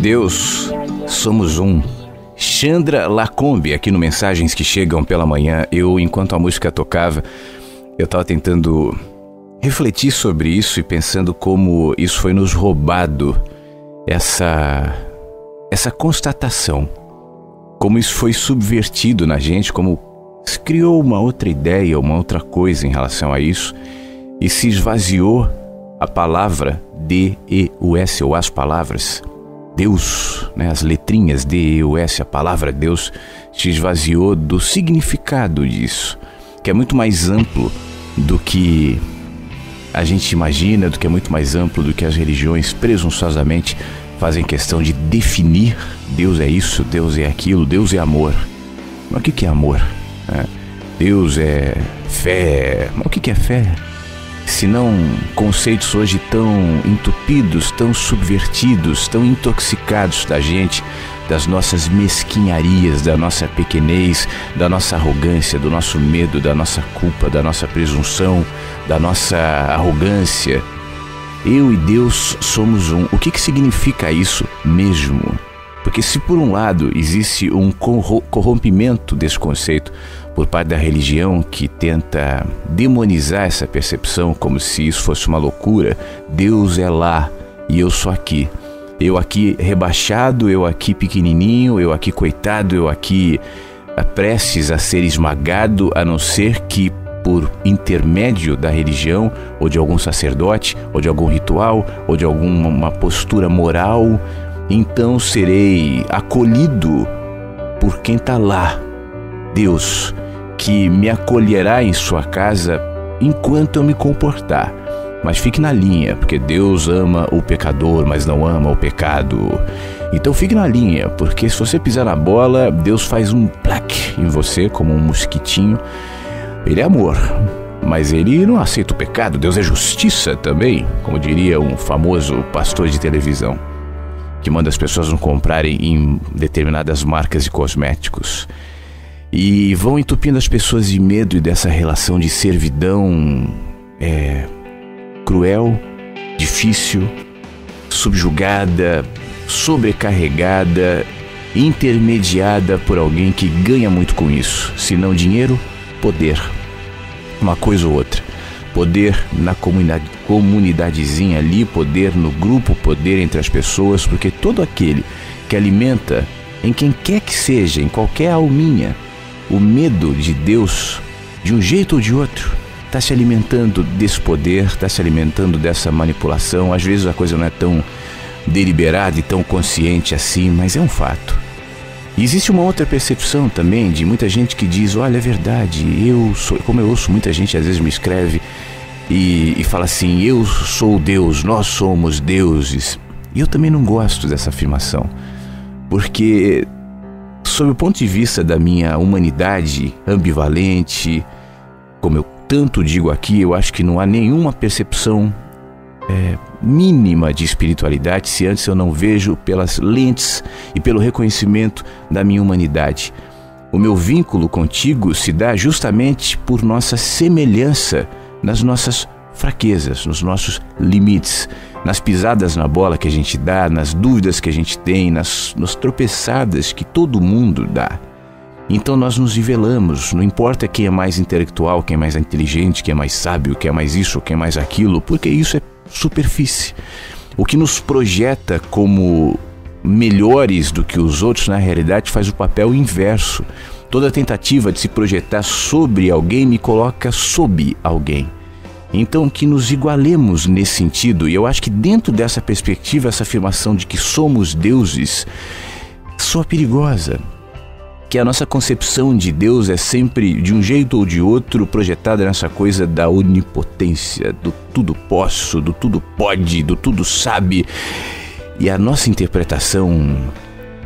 Deus, somos um. Chandra Lacombe, aqui no Mensagens que Chegam pela Manhã. Enquanto a música tocava, eu estava tentando refletir sobre isso e pensando como isso foi nos roubado, essa constatação, como isso foi subvertido na gente, como se criou uma outra ideia, uma outra coisa em relação a isso, e se esvaziou a palavra D-E-U-S, ou as palavras Deus, né? As letrinhas D-E-U-S, a palavra Deus, se esvaziou do significado disso, que é muito mais amplo do que a gente imagina, do que é muito mais amplo do que as religiões presunçosamente fazem questão de definir. Deus é isso, Deus é aquilo, Deus é amor. Mas o que é amor? Deus é fé. Mas o que é fé? Se não conceitos hoje tão entupidos, tão subvertidos, tão intoxicados da gente, das nossas mesquinharias, da nossa pequenez, da nossa arrogância, do nosso medo, da nossa culpa, da nossa presunção, da nossa arrogância. Eu e Deus somos um. O que significa isso mesmo? Porque se por um lado existe um corrompimento desse conceito por parte da religião que tenta demonizar essa percepção como se isso fosse uma loucura, Deus é lá e eu sou aqui. Eu aqui rebaixado, eu aqui pequenininho, eu aqui coitado, eu aqui prestes a ser esmagado, a não ser que por intermédio da religião, ou de algum sacerdote, ou de algum ritual, ou de alguma postura moral, então serei acolhido por quem está lá. Deus, que me acolherá em sua casa enquanto eu me comportar. Mas fique na linha, porque Deus ama o pecador, mas não ama o pecado. Então fique na linha, porque se você pisar na bola, Deus faz um plaque em você, como um mosquitinho. Ele é amor, mas ele não aceita o pecado. Deus é justiça também, como diria um famoso pastor de televisão, que manda as pessoas não comprarem em determinadas marcas de cosméticos. E vão entupindo as pessoas de medo e dessa relação de servidão cruel, difícil, subjugada, sobrecarregada, intermediada por alguém que ganha muito com isso. Se não dinheiro, poder. Uma coisa ou outra. Poder na comunidadezinha ali, poder no grupo, poder entre as pessoas, porque todo aquele que alimenta, em quem quer que seja, em qualquer alminha, o medo de Deus, de um jeito ou de outro, está se alimentando desse poder, está se alimentando dessa manipulação. Às vezes a coisa não é tão deliberada e tão consciente assim, mas é um fato. E existe uma outra percepção também de muita gente que diz, olha, é verdade, como eu ouço muita gente às vezes me escreve e fala assim, eu sou Deus, nós somos deuses. E eu também não gosto dessa afirmação, porque sob o ponto de vista da minha humanidade ambivalente, como eu tanto digo aqui, eu acho que não há nenhuma percepção mínima de espiritualidade se antes eu não vejo pelas lentes e pelo reconhecimento da minha humanidade. O meu vínculo contigo se dá justamente por nossa semelhança nas nossas fraquezas, nos nossos limites, nas pisadas na bola que a gente dá, nas dúvidas que a gente tem, nas tropeçadas que todo mundo dá. Então nós nos nivelamos, não importa quem é mais intelectual, quem é mais inteligente, quem é mais sábio, quem é mais isso, quem é mais aquilo, porque isso é superfície. O que nos projeta como melhores do que os outros, na realidade, faz o papel inverso. Toda tentativa de se projetar sobre alguém me coloca sob alguém. Então que nos igualemos nesse sentido, e eu acho que dentro dessa perspectiva, essa afirmação de que somos deuses soa perigosa. Que a nossa concepção de Deus é sempre, de um jeito ou de outro, projetada nessa coisa da onipotência, do tudo posso, do tudo pode, do tudo sabe. E a nossa interpretação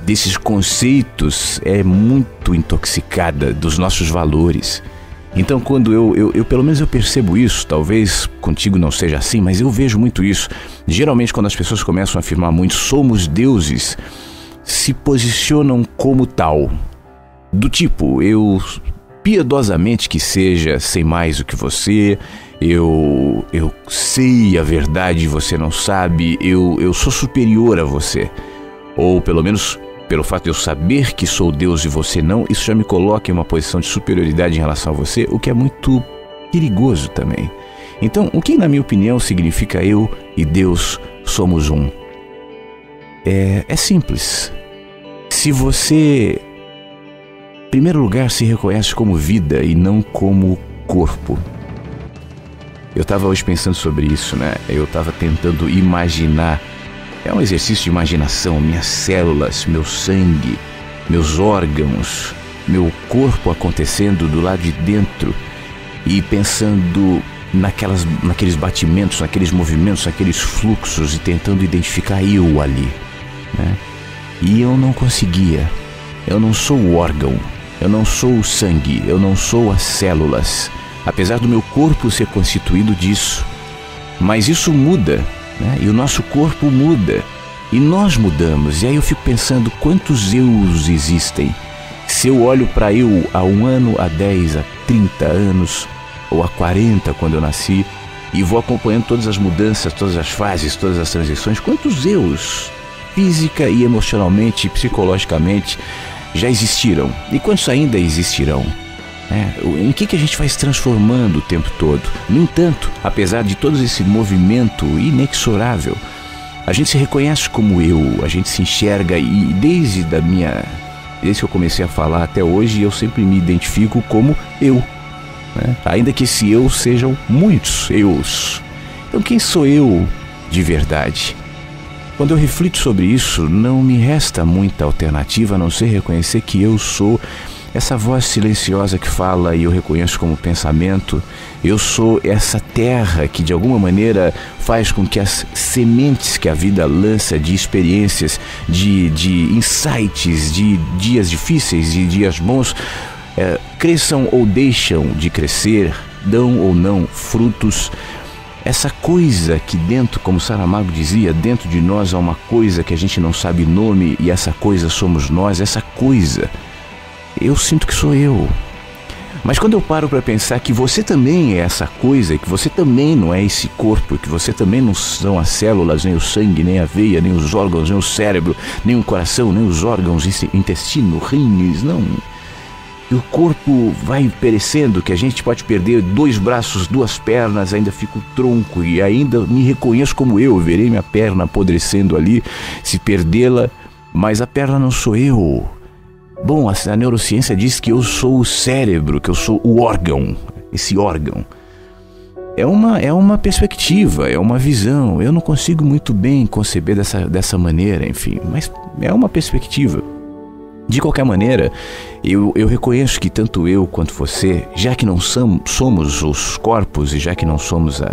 desses conceitos é muito intoxicada dos nossos valores. Então quando eu pelo menos eu percebo isso, talvez contigo não seja assim, mas eu vejo muito isso. Geralmente quando as pessoas começam a afirmar muito, somos deuses, se posicionam como tal. Do tipo, eu piedosamente que seja, sei mais do que você, eu sei a verdade e você não sabe, eu sou superior a você. ou pelo menos pelo fato de eu saber que sou Deus e você não, isso já me coloca em uma posição de superioridade em relação a você, o que é muito perigoso também. Então, o que na minha opinião significa eu e Deus somos um? É simples. Se você, em primeiro lugar, se reconhece como vida e não como corpo. Eu estava hoje pensando sobre isso, né? Eu estava tentando imaginar. É um exercício de imaginação. Minhas células, meu sangue, meus órgãos, meu corpo acontecendo do lado de dentro e pensando naqueles batimentos, naqueles movimentos, naqueles fluxos e tentando identificar eu ali, né? E eu não conseguia. Eu não sou o órgão, eu não sou o sangue, eu não sou as células, apesar do meu corpo ser constituído disso. Mas isso muda, né? E o nosso corpo muda, e nós mudamos. E aí eu fico pensando quantos eus existem. Se eu olho para eu há 1 ano, há 10, há 30 anos, ou há 40 quando eu nasci, e vou acompanhando todas as mudanças, todas as fases, todas as transições, quantos eus, física e emocionalmente, psicologicamente, já existiram? E quantos ainda existirão? Em que a gente vai se transformando o tempo todo? No entanto, apesar de todo esse movimento inexorável, a gente se reconhece como eu, a gente se enxerga, e desde que eu comecei a falar até hoje, eu sempre me identifico como eu, né? Ainda que esse eu sejam muitos eus. Então quem sou eu de verdade? Quando eu reflito sobre isso, não me resta muita alternativa a não ser reconhecer que eu sou essa voz silenciosa que fala e eu reconheço como pensamento. Eu sou essa terra que de alguma maneira faz com que as sementes que a vida lança de experiências, de insights, de dias difíceis, de dias bons, cresçam ou deixam de crescer, dão ou não frutos. Essa coisa que dentro, como Saramago dizia, dentro de nós há uma coisa que a gente não sabe o nome, e essa coisa somos nós. Essa coisa, eu sinto que sou eu. Mas quando eu paro para pensar que você também é essa coisa, que você também não é esse corpo, que você também não são as células, nem o sangue, nem a veia, nem os órgãos, nem o cérebro, nem o coração, nem os órgãos, intestino, rins, não. E o corpo vai perecendo, que a gente pode perder 2 braços, 2 pernas, ainda fica o tronco, e ainda me reconheço como eu verei minha perna apodrecendo ali, se perdê-la, mas a perna não sou eu. Bom, a neurociência diz que eu sou o cérebro, que eu sou o órgão, esse órgão. É uma perspectiva, é uma visão. Eu não consigo muito bem conceber dessa maneira, enfim, mas é uma perspectiva. De qualquer maneira, eu reconheço que tanto eu quanto você, já que não somos os corpos, e já que não somos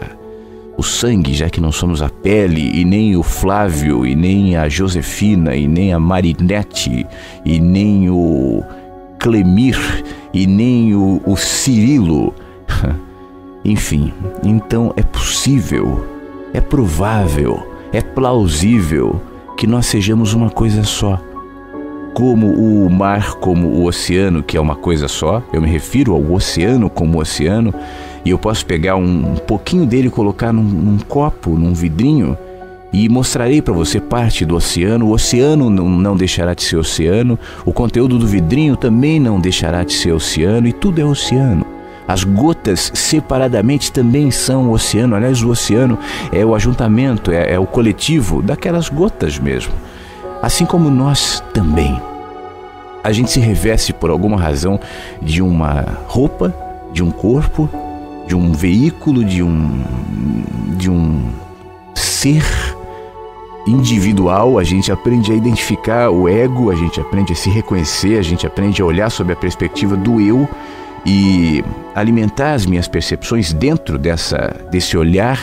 o sangue, já que não somos a pele, e nem o Flávio, e nem a Josefina, e nem a Marinette, e nem o Clemir, e nem o Cirilo, enfim, então é possível, é provável, é plausível que nós sejamos uma coisa só. Como o mar, como o oceano, que é uma coisa só. Eu me refiro ao oceano como oceano, e eu posso pegar um pouquinho dele e colocar num copo, num vidrinho, e mostrarei para você parte do oceano. O oceano não deixará de ser oceano, o conteúdo do vidrinho também não deixará de ser oceano, e tudo é oceano. As gotas separadamente também são o oceano. Aliás, o oceano é o ajuntamento, é o coletivo daquelas gotas mesmo. Assim como nós também. A gente se reveste por alguma razão de uma roupa, de um corpo, de um veículo, de um ser individual. A gente aprende a identificar o ego, a gente aprende a se reconhecer, a gente aprende a olhar sob a perspectiva do eu e alimentar as minhas percepções dentro desse olhar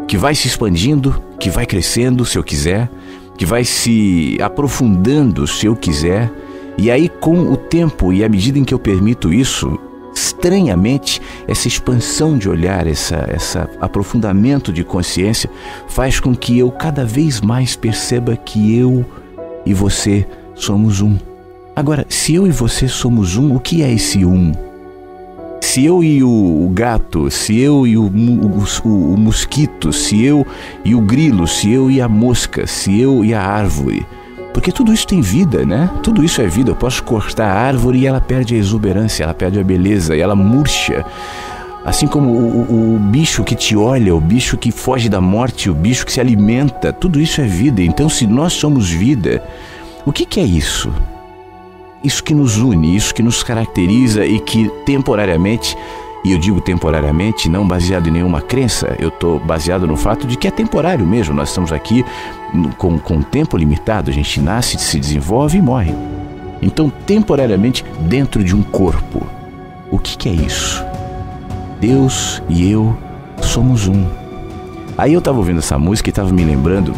que vai se expandindo, que vai crescendo, se eu quiser, que vai se aprofundando, se eu quiser. E aí, com o tempo e à medida em que eu permito isso, estranhamente, essa expansão de olhar, esse aprofundamento de consciência faz com que eu cada vez mais perceba que eu e você somos um. Agora, se eu e você somos um, o que é esse um? Se eu e o gato, se eu e o mosquito, se eu e o grilo, se eu e a mosca, se eu e a árvore, Porque tudo isso tem vida, né? Tudo isso é vida. Eu posso cortar a árvore e ela perde a exuberância, ela perde a beleza e ela murcha. Assim como o bicho que te olha, o bicho que foge da morte, o bicho que se alimenta, tudo isso é vida. Então, se nós somos vida, o que é isso? Isso que nos une, isso que nos caracteriza e que temporariamente, e eu digo temporariamente, não baseado em nenhuma crença, eu estou baseado no fato de que é temporário mesmo. Nós estamos aqui com tempo limitado, a gente nasce, se desenvolve e morre. Então, temporariamente, dentro de um corpo. O que é isso? Deus e eu somos um. Aí eu estava ouvindo essa música e estava me lembrando,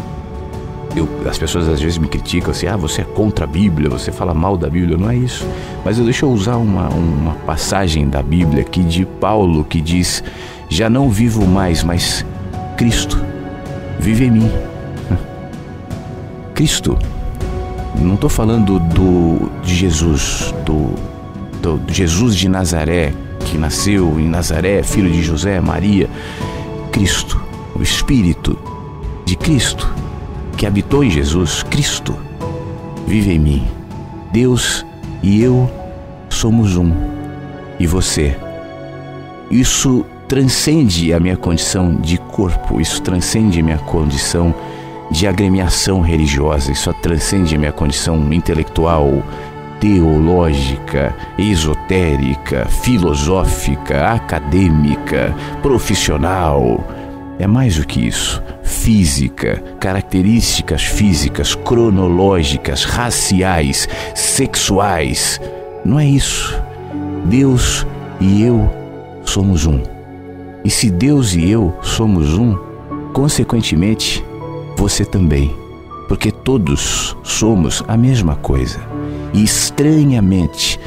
as pessoas às vezes me criticam assim, você é contra a Bíblia, você fala mal da Bíblia. Não é isso. Mas deixa eu usar uma passagem da Bíblia aqui de Paulo, que diz: já não vivo mais, mas Cristo vive em mim. Cristo. Não estou falando de Jesus, do Jesus de Nazaré, que nasceu em Nazaré, filho de José, Maria. Cristo, o Espírito de Cristo, que habitou em Jesus, Cristo, vive em mim. Deus e eu somos um. E você? Isso transcende a minha condição de corpo, isso transcende a minha condição de agremiação religiosa, isso transcende a minha condição intelectual, teológica, esotérica, filosófica, acadêmica, profissional. É mais do que isso. Física, características físicas, cronológicas, raciais, sexuais. Não é isso. Deus e eu somos um. E se Deus e eu somos um, consequentemente, você também. Porque todos somos a mesma coisa. E estranhamente,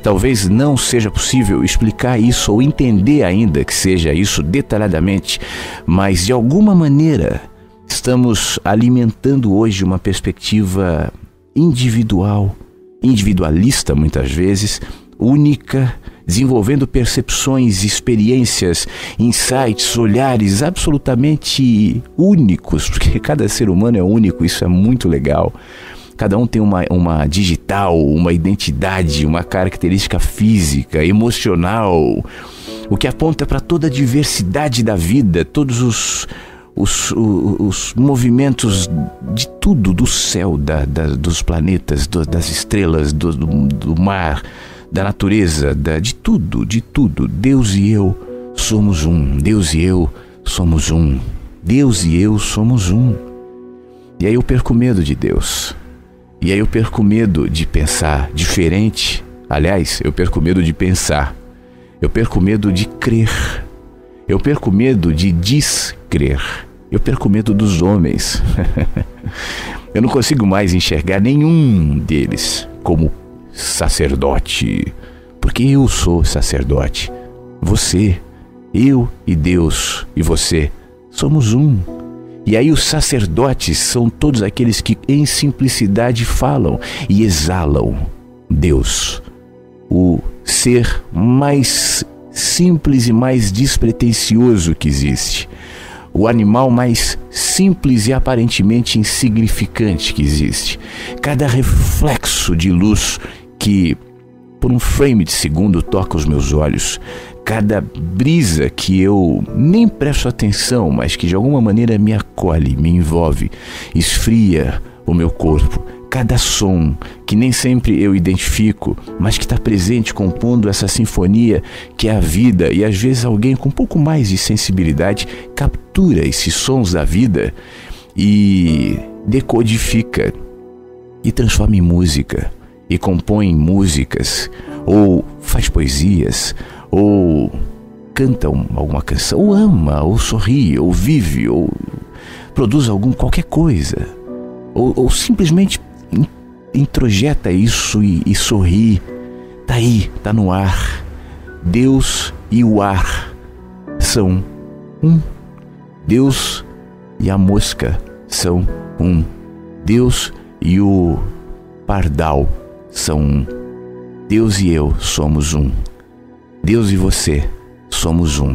talvez não seja possível explicar isso ou entender ainda que seja isso detalhadamente, mas de alguma maneira estamos alimentando hoje uma perspectiva individualista muitas vezes, única, desenvolvendo percepções, experiências, insights, olhares absolutamente únicos, porque cada ser humano é único, isso é muito legal. Cada um tem uma digital, uma identidade, uma característica física, emocional, o que aponta para toda a diversidade da vida, todos os movimentos de tudo, do céu, dos planetas, das estrelas, do mar, da natureza, de tudo. Deus e eu somos um. Deus e eu somos um. Deus e eu somos um. E aí eu perco medo de Deus. E aí eu perco medo de pensar diferente. Aliás, eu perco medo de pensar. Eu perco medo de crer. Eu perco medo de descrer. Eu perco medo dos homens. Eu não consigo mais enxergar nenhum deles como sacerdote. Porque eu sou sacerdote. Você, eu e Deus e você somos um. E aí os sacerdotes são todos aqueles que em simplicidade falam e exalam Deus, o ser mais simples e mais despretensioso que existe, o animal mais simples e aparentemente insignificante que existe. Cada reflexo de luz que por um frame de segundo toca os meus olhos, cada brisa que eu nem presto atenção, mas que de alguma maneira me acolhe, me envolve, esfria o meu corpo, cada som que nem sempre eu identifico, mas que está presente compondo essa sinfonia que é a vida, e às vezes alguém com um pouco mais de sensibilidade captura esses sons da vida e decodifica e transforma em música, e compõe músicas, ou faz poesias, ou canta alguma canção, ou ama, ou sorri, ou vive, ou produz qualquer coisa, ou simplesmente introjeta isso e sorri. Tá aí, tá no ar. Deus e o ar são um. Deus e a mosca são um. Deus e o pardal são um. Deus e eu somos um. Deus e você somos um.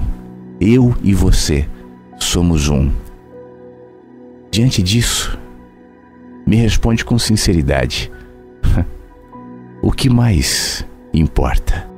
Eu e você somos um. Diante disso, Me responde com sinceridade. O que mais importa?